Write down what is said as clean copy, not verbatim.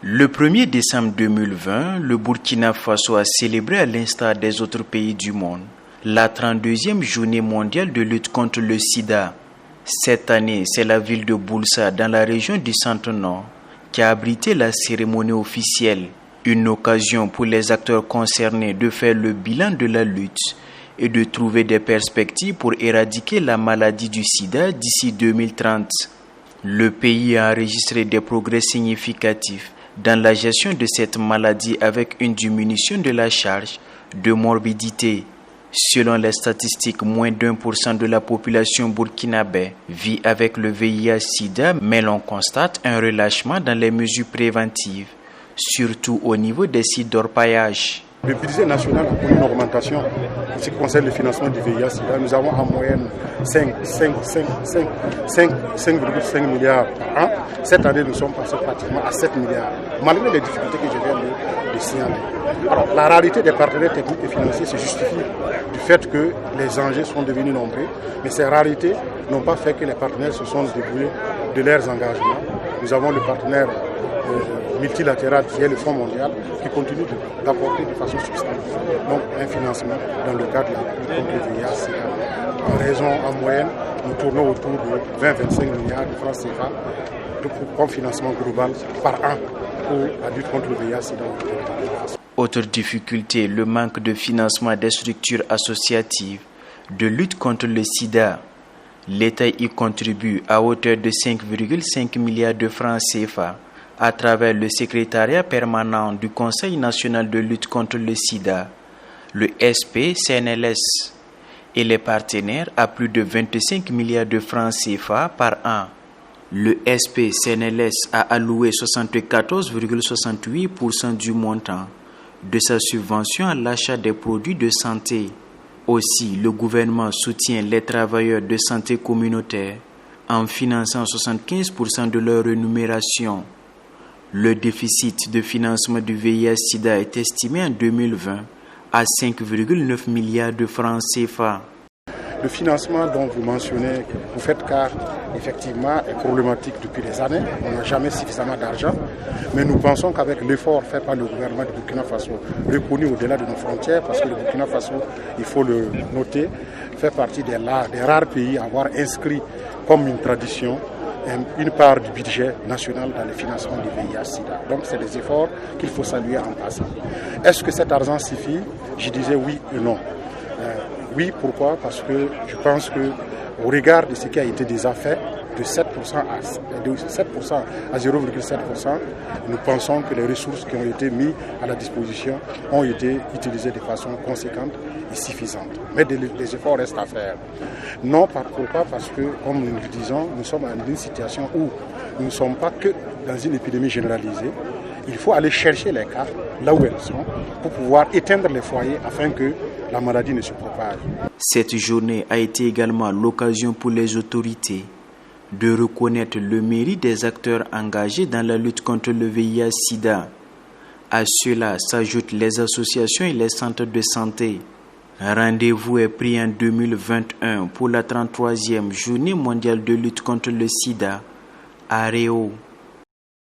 Le 1er décembre 2020, le Burkina Faso a célébré à l'instar des autres pays du monde la 32e journée mondiale de lutte contre le sida. Cette année, c'est la ville de Boulssa, dans la région du Centre-Nord, qui a abrité la cérémonie officielle. Une occasion pour les acteurs concernés de faire le bilan de la lutte et de trouver des perspectives pour éradiquer la maladie du sida d'ici 2030. Le pays a enregistré des progrès significatifs dans la gestion de cette maladie avec une diminution de la charge de morbidité. Selon les statistiques, moins d'1% de la population burkinabé vit avec le VIH-Sida, mais l'on constate un relâchement dans les mesures préventives, surtout au niveau des sites d'orpaillage. Le budget national a connu une augmentation en ce qui concerne le financement du VIH-Sida. Nous avons en moyenne 5,5 milliards par an. Cette année, nous sommes passés pratiquement à 7 milliards, malgré les difficultés que je viens de signaler. Alors, la rareté des partenaires techniques et financiers se justifie du fait que les enjeux sont devenus nombreux, mais ces rarités n'ont pas fait que les partenaires se sont débrouillés de leurs engagements. Nous avons le partenaire multilatéral qui est le Fonds mondial qui continue d'apporter de façon substantielle donc un financement dans le cadre de la lutte contre le VIH-Sida. En raison, en moyenne, nous tournons autour de 20-25 milliards de francs CFA comme financement global par an pour la lutte contre le VIH-Sida. Autre difficulté, le manque de financement des structures associatives de lutte contre le sida. L'État y contribue à hauteur de 5,5 milliards de francs CFA à travers le secrétariat permanent du Conseil national de lutte contre le sida, le SP-CNLS, et les partenaires à plus de 25 milliards de francs CFA par an. Le SP-CNLS a alloué 74,68% du montant de sa subvention à l'achat des produits de santé. Aussi, le gouvernement soutient les travailleurs de santé communautaire en finançant 75% de leur rémunération. Le déficit de financement du VIH-Sida est estimé en 2020 à 5,9 milliards de francs CFA. Le financement dont vous mentionnez, vous faites cas, effectivement, est problématique depuis des années. On n'a jamais suffisamment d'argent. Mais nous pensons qu'avec l'effort fait par le gouvernement du Burkina Faso, reconnu au-delà de nos frontières, parce que le Burkina Faso, il faut le noter, fait partie des rares pays à avoir inscrit comme une tradition une part du budget national dans le financement du VIH-Sida. Donc c'est des efforts qu'il faut saluer en passant. Est-ce que cet argent suffit? Je disais oui et non. Oui, pourquoi? Parce que je pense qu'au regard de ce qui a été déjà fait, de 7% à 0,7%, nous pensons que les ressources qui ont été mises à la disposition ont été utilisées de façon conséquente et suffisante. Mais des efforts restent à faire. Non, pourquoi? Parce que, comme nous le disons, nous sommes dans une situation où nous ne sommes pas que dans une épidémie généralisée. Il faut aller chercher les cas là où elles sont pour pouvoir éteindre les foyers afin que la maladie ne se propage. Cette journée a été également l'occasion pour les autorités de reconnaître le mérite des acteurs engagés dans la lutte contre le VIH-Sida. À cela s'ajoutent les associations et les centres de santé. Un rendez-vous est pris en 2021 pour la 33e journée mondiale de lutte contre le sida à Réau.